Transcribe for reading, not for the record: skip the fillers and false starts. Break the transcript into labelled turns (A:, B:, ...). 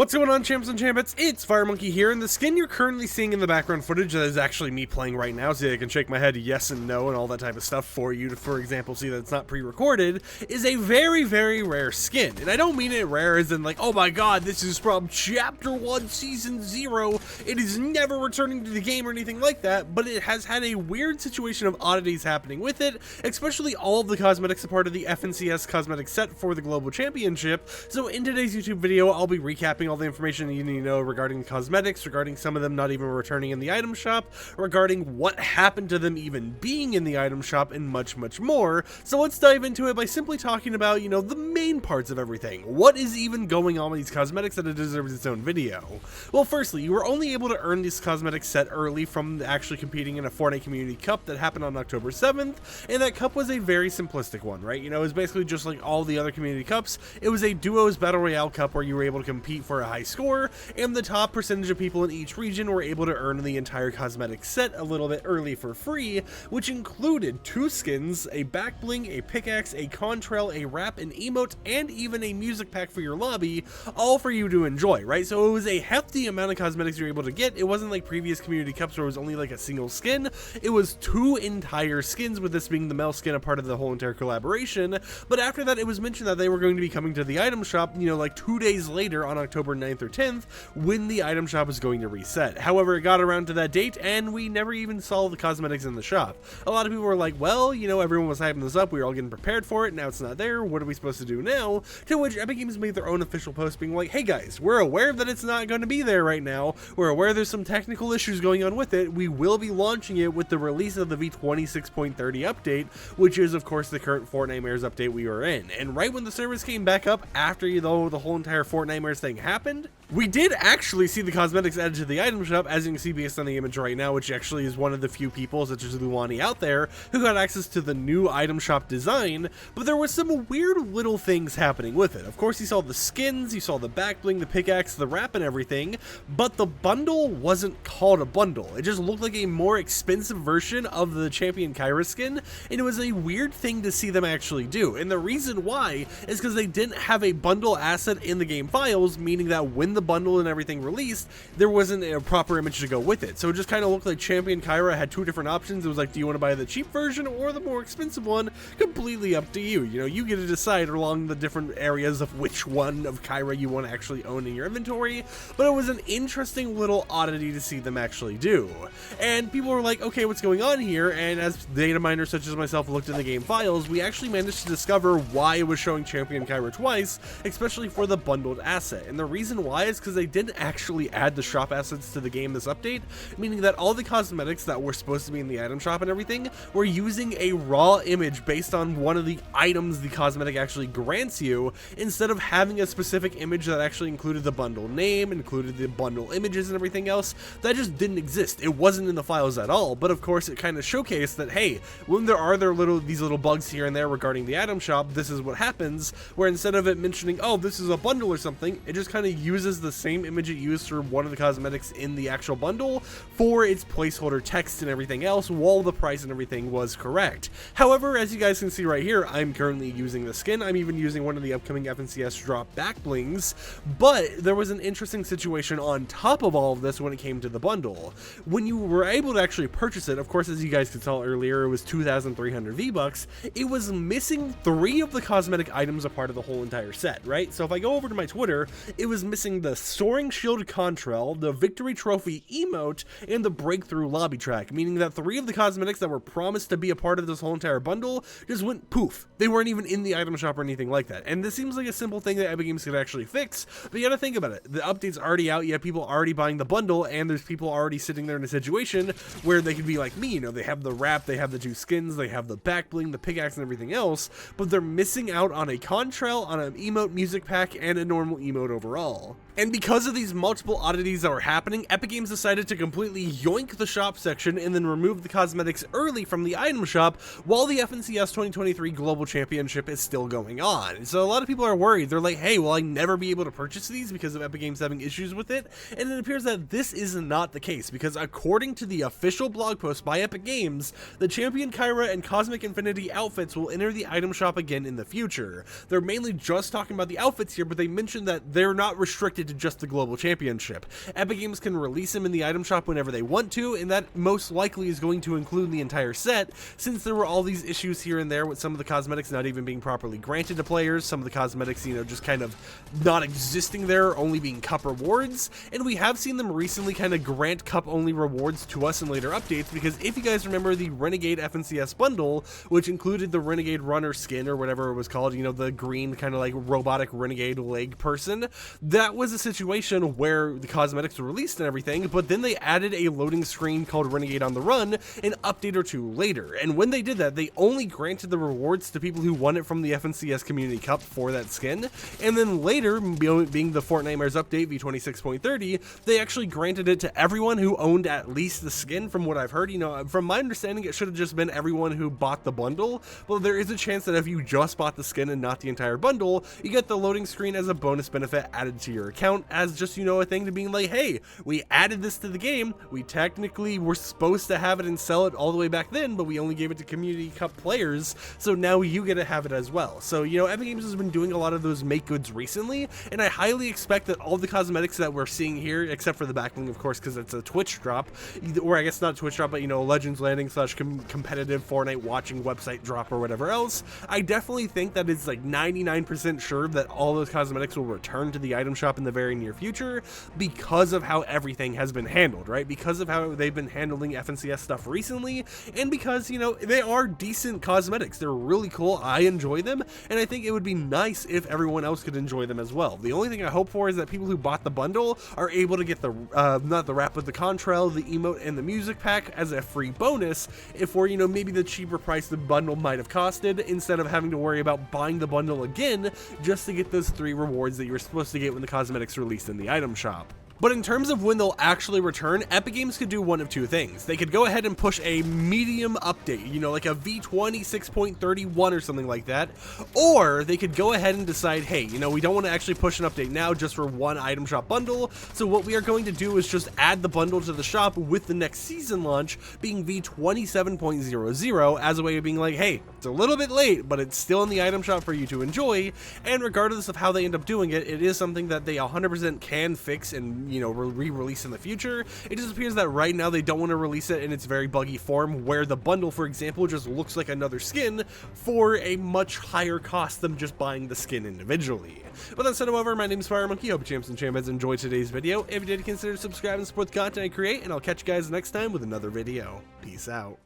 A: What's going on, champs and champions? It's FireMonkey here, and the skin you're currently seeing in the background footage that is actually me playing right now, so I can shake my head yes and no and all that type of stuff for you to, for example, see that it's not pre-recorded, is a very, very rare skin. And I don't mean it rare as in like, oh my god, this is from Chapter 1, Season 0, it is never returning to the game or anything like that, but it has had a weird situation of oddities happening with it, especially all of the cosmetics a part of the FNCS cosmetic set for the Global Championship. So in today's YouTube video, I'll be recapping all the information you need to know regarding the cosmetics, regarding some of them not even returning in the item shop, regarding what happened to them even being in the item shop, and much, much more. So let's dive into it by simply talking about, the main parts of everything. What is even going on with these cosmetics that it deserves its own video? Well, firstly, you were only able to earn this cosmetic set early from actually competing in a Fortnite Community Cup that happened on October 7th, and that cup was a very simplistic one, right? It was basically just like all the other community cups. It was a duos battle royale cup where you were able to compete for a high score, and the top percentage of people in each region were able to earn the entire cosmetic set a little bit early for free, which included 2 skins, a back bling, a pickaxe, a contrail, a wrap, an emote, and even a music pack for your lobby, all for you to enjoy, right? So it was a hefty amount of cosmetics you were able to get. It wasn't like previous community cups where it was only like a single skin. It was 2 entire skins, with this being the male skin a part of the whole entire collaboration. But after that, it was mentioned that they were going to be coming to the item shop, like 2 days later on October 9th or 10th, when the item shop was going to reset. However, it got around to that date and we never even saw the cosmetics in the shop. A lot of people were like, well, everyone was hyping this up, we were all getting prepared for it, now it's not there, what are we supposed to do now? To which Epic Games made their own official post being like, hey guys, we're aware that it's not going to be there right now, we're aware there's some technical issues going on with it, we will be launching it with the release of the V26.30 update, which is of course the current Fortnite update we were in. And right when the servers came back up after the whole entire Fortnite thing happened, we did actually see the cosmetics added to the item shop, as you can see based on the image right now, which actually is one of the few people, such as Luani out there, who got access to the new item shop design, but there was some weird little things happening with it. Of course, you saw the skins, you saw the back bling, the pickaxe, the wrap, and everything, but the bundle wasn't called a bundle. It just looked like a more expensive version of the Champion Kyra skin, and it was a weird thing to see them actually do. And the reason why is because they didn't have a bundle asset in the game files, meaning that when the bundle and everything released, there wasn't a proper image to go with it. So it just kind of looked like Champion Kyra had 2 different options. It was like, do you want to buy the cheap version or the more expensive one? Completely up to you. You get to decide along the different areas of which one of Kyra you want to actually own in your inventory. But it was an interesting little oddity to see them actually do. And people were like, okay, what's going on here? And as data miners such as myself looked in the game files, we actually managed to discover why it was showing Champion Kyra twice, especially for the bundled asset. And the reason why is because they didn't actually add the shop assets to the game this update, meaning that all the cosmetics that were supposed to be in the item shop and everything were using a raw image based on one of the items the cosmetic actually grants you, instead of having a specific image that actually included the bundle name, included the bundle images and everything else. That just didn't exist. It wasn't in the files at all, but of course it kind of showcased that, hey, when there are these little bugs here and there regarding the item shop, this is what happens, where instead of it mentioning, oh, this is a bundle or something, it just kind of uses the same image it used for one of the cosmetics in the actual bundle for its placeholder text and everything else, while the price and everything was correct. However, as you guys can see right here, I'm currently using the skin. I'm even using one of the upcoming FNCS drop back blings, but there was an interesting situation on top of all of this when it came to the bundle. When you were able to actually purchase it, of course, as you guys could tell earlier, it was 2,300 V-Bucks. It was missing 3 of the cosmetic items a part of the whole entire set, right? So if I go over to my Twitter, it was missing the Soaring Shield Contrail, the Victory Trophy emote, and the Breakthrough Lobby Track, meaning that 3 of the cosmetics that were promised to be a part of this whole entire bundle just went poof. They weren't even in the item shop or anything like that. And this seems like a simple thing that Epic Games could actually fix, but you gotta think about it. The update's already out, you have people already buying the bundle, and there's people already sitting there in a situation where they could be like me, they have the wrap, they have the 2 skins, they have the back bling, the pickaxe, and everything else, but they're missing out on a contrail, on an emote music pack, and a normal emote overall. And because of these multiple oddities that were happening, Epic Games decided to completely yoink the shop section and then remove the cosmetics early from the item shop while the FNCS 2023 Global Championship is still going on. So a lot of people are worried. They're like, hey, will I never be able to purchase these because of Epic Games having issues with it? And it appears that this is not the case, because according to the official blog post by Epic Games, the Champion Kyra and Cosmic Infinity outfits will enter the item shop again in the future. They're mainly just talking about the outfits here, but they mentioned that they're not not restricted to just the Global Championship. Epic Games can release them in the item shop whenever they want to, and that most likely is going to include the entire set, since there were all these issues here and there with some of the cosmetics not even being properly granted to players, some of the cosmetics, you know, just kind of not existing there, only being cup rewards, and we have seen them recently kind of grant cup only rewards to us in later updates, because if you guys remember the Renegade FNCS bundle, which included the Renegade Runner skin or whatever it was called, you know, the green kind of like robotic Renegade leg person, that was a situation where the cosmetics were released and everything, but then they added a loading screen called Renegade on the Run an update or two later, and when they did that, they only granted the rewards to people who won it from the FNCS Community Cup for that skin, and then later, being the Fortnite update v26.30, they actually granted it to everyone who owned at least the skin. From what I've heard, you know, from my understanding, it should have just been everyone who bought the bundle, but there is a chance that if you just bought the skin and not the entire bundle, you get the loading screen as a bonus benefit added to your account as just, you know, a thing to being like, hey, we added this to the game, we technically were supposed to have it and sell it all the way back then, but we only gave it to Community Cup players, so now you get to have it as well. So, you know, Epic Games has been doing a lot of those make goods recently, and I highly expect that all the cosmetics that we're seeing here, except for the backbling, of course, because it's a Twitch drop, or I guess not a Twitch drop, but, you know, Legends Landing / competitive Fortnite watching website drop or whatever else, I definitely think that it's like 99% sure that all those cosmetics will return to the item shop in the very near future because of how everything has been handled, right? Because of how they've been handling FNCS stuff recently, and because, you know, they are decent cosmetics. They're really cool. I enjoy them, and I think it would be nice if everyone else could enjoy them as well. The only thing I hope for is that people who bought the bundle are able to get the, not the wrap, but the contrail, the emote, and the music pack as a free bonus, for, you know, maybe the cheaper price the bundle might have costed, instead of having to worry about buying the bundle again just to get those 3 rewards that you were supposed to get when the cosmetics released in the item shop. But in terms of when they'll actually return, Epic Games could do one of two things. They could go ahead and push a medium update, you know, like a v26.31 or something like that, or they could go ahead and decide, hey, you know, we don't want to actually push an update now just for one item shop bundle, so what we are going to do is just add the bundle to the shop with the next season launch being v27.00 as a way of being like, hey, it's a little bit late, but it's still in the item shop for you to enjoy, and regardless of how they end up doing it, it is something that they 100% can fix and, you know, re-release in the future. It just appears that right now they don't want to release it in its very buggy form, where the bundle, for example, just looks like another skin for a much higher cost than just buying the skin individually. But that said, however, my name is FireMonkey. Hope champs and champions enjoyed today's video. If you did, consider subscribing and support the content I create, and I'll catch you guys next time with another video. Peace out.